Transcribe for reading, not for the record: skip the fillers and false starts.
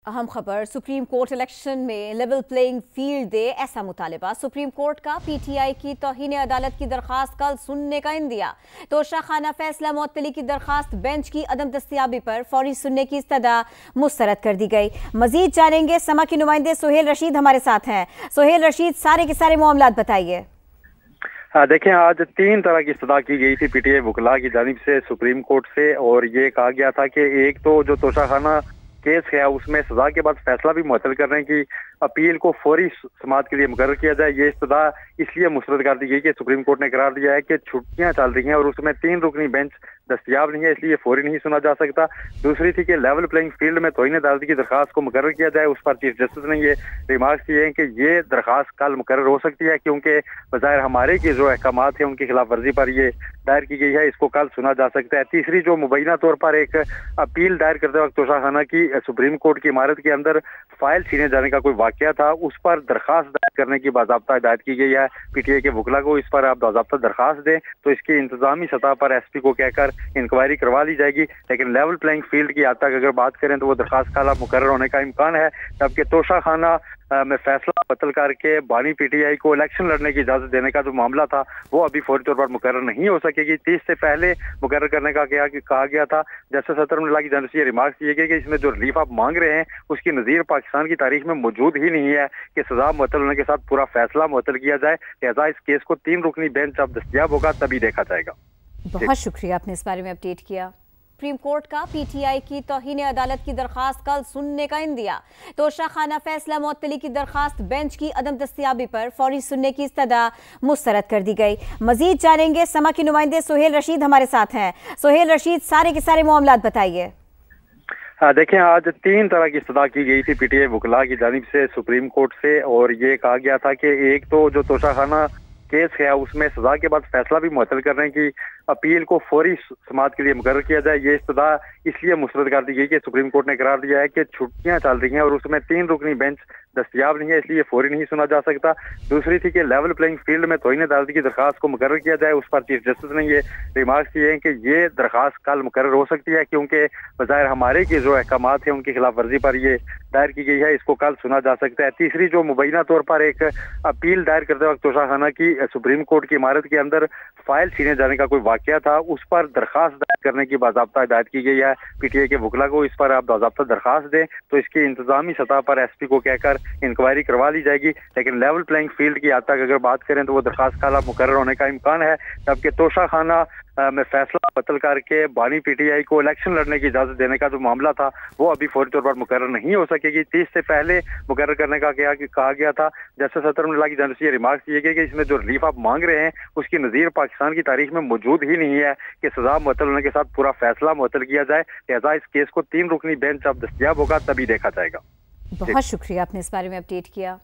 अहम खबर, supreme court election में लेवल प्लेइंग फील्ड दे, ऐसा मुतालिबा। सुप्रीम कोर्ट का पीटीआई की तौहीन अदालत की दरखास्त कल सुनने का इंदिया। तोशाखाना फैसला मुअत्तली की दरखास्त बेंच की अदम दस्तयाबी पर फौरी सुनने की इस्तदा मुस्तरद कर दी गई। मजीद जानेंगे, समा के नुमाइंदे सुहेल रशीद हमारे साथ हैं। सुहेल रशीद, सारे के सारे मामलात बताइए। देखें, आज 3 तरह की इस्तदा की गई थी पीटीआई वकला की जानिब से सुप्रीम कोर्ट से, और ये कहा गया था कि एक तो जो तोशाखाना केस है उसमें सजा के बाद फैसला भी मुअत्तल करने की अपील को फौरी समाअत के लिए मुकर्रर किया जाए। ये इस्तदा इसलिए मुस्तरद कर दी गई कि सुप्रीम कोर्ट ने करार दिया है कि छुट्टियां चल रही हैं और उसमें 3 रुकनी बेंच दस्तयाब नहीं है, इसलिए फौरी नहीं सुना जा सकता। दूसरी थी कि लेवल प्लेइंग फील्ड में तौहीन अदालत की दरखास्त को मुकर्रर किया जाए। उस पर चीफ जस्टिस ने ये रिमार्क्स किए हैं कि ये दरखास्त कल मुकर्रर हो सकती है, क्योंकि बज़ाहिर हमारे की जो अहकामात है उनकी खिलाफ वर्जी पर ये दायर की गई है, इसको कल सुना जा सकता है। तीसरी, जो मुबैना तौर पर एक अपील दायर करते वक्त तोशाखाना की सुप्रीम कोर्ट की इमारत के अंदर फाइल छीने जाने का कोई वाकया था, उस पर दरखास्त दायर करने की बाज़ाब्ता हिदायत की गई है पीटीआई के वकला को। इस पर आप बाज़ाब्ता दरखास्त दें तो इसकी इंतजामी सतह पर एसपी को कहकर इंक्वायरी करवा ली जाएगी। लेकिन लेवल प्लेइंग फील्ड की आज तक अगर बात करें तो वो दरखास्त कल मुकर्रर होने का इम्कान है, जबकि तोशाखाना में फैसला बदल करके बानी पीटीआई को इलेक्शन लड़ने की इजाजत देने का जो मामला था वो अभी फौरी तौर पर मुकर्रर नहीं हो सकेगी। 30 से पहले मुकर्रर करने का कहा गया था। जस्टिस अतहर की जानिब से रिमार्क दिए गए कि इसमें जो रिलीफ आप मांग रहे हैं उसकी नज़ीर पाकिस्तान की तारीख में मौजूद ही नहीं है कि सजा मुअत्तल होने के साथ पूरा फैसला मुअत्तल किया जाए। लिहाजा इस केस को 3 रुकनी बेंच अब दस्तयाब होगा तभी देखा जाएगा। बहुत शुक्रिया, आपने इस बारे में अपडेट किया। सुप्रीम कोर्ट का पीटीआई की तौहीन अदालत की दरखास्त कल सुनने का इंदिया। तोशाखाना फैसला मुअत्तली की दरखास्त बेंच की अदम दस्तयाबी पर फौरी सुनने की इस्तदा मुस्तरद कर दी गई। मजीद जानेंगे, समा के नुमाइंदे सुहेल रशीद हमारे साथ हैं। सुहेल रशीद, सारे के सारे मामलात बताइए। देखें, आज 3 तरह की इस्तदा की गई थी पीटीआई वकला की जानिब से सुप्रीम कोर्ट से, और ये कहा गया था कि एक तो जो तोशाखाना केस है उसमें सजा के बाद फैसला भी मुअत्तल करने की अपील को फौरी समाअत के लिए मुकर्रर किया जाए। ये इस्तदा इसलिए मुस्तरद कर दी गई कि सुप्रीम कोर्ट ने करार दिया है कि छुट्टियां चल रही हैं और उसमें 3 रुकनी बेंच दस्तयाब नहीं है, इसलिए फौरी नहीं सुना जा सकता। दूसरी थी कि लेवल प्लेइंग फील्ड में तौहीन अदालत की दरखास्त को मुकर्रर किया जाए। उस पर चीफ जस्टिस ने ये रिमार्क्स किए हैं कि ये दरखास्त कल मुकर्रर हो सकती है, क्योंकि बज़ाहिर हमारे की जो अहकामात है उनकी खिलाफ वर्जी पर ये दायर की गई है, इसको कल सुना जा सकता है। तीसरी, जो मुबैना तौर पर एक अपील दायर करते वक्त तोशाखाना की सुप्रीम कोर्ट की इमारत के अंदर फाइल छीने जाने का कोई वाकया था, उस पर दरखास्त दायर करने की बाज़ाब्ता हिदायत की गई है पीटीआई के वकला को। इस पर आप बाज़ाब्ता दरखास्त दें तो इसकी इंतजामी सतह पर एसपी को कहकर इंक्वायरी करवा ली जाएगी। लेकिन लेवल प्लेइंग फील्ड की आज तक अगर बात करें तो वो दरखास्त कल मुकर्रर होने का इम्कान है, जबकि तोशाखाना में फैसला बदल करके बानी पीटीआई को इलेक्शन लड़ने की इजाजत देने का जो मामला था वो अभी फौरी तौर पर मुकर्रर नहीं हो सकेगी। 30 से पहले मुकर्रर करने का कहा गया था। जस्टिस अतहर की जानिब से रिमार्क दिए गए कि इसमें जो रिलीफ आप मांग रहे हैं उसकी नज़ीर पाकिस्तान की तारीख में मौजूद ही नहीं है कि सजा मुअत्तल होने के साथ पूरा फैसला मुअत्तल किया जाए। लिहाजा इस केस को 3 रुकनी बेंच अब दस्तयाब होगा तभी देखा जाएगा। बहुत शुक्रिया, आपने इस बारे में अपडेट किया।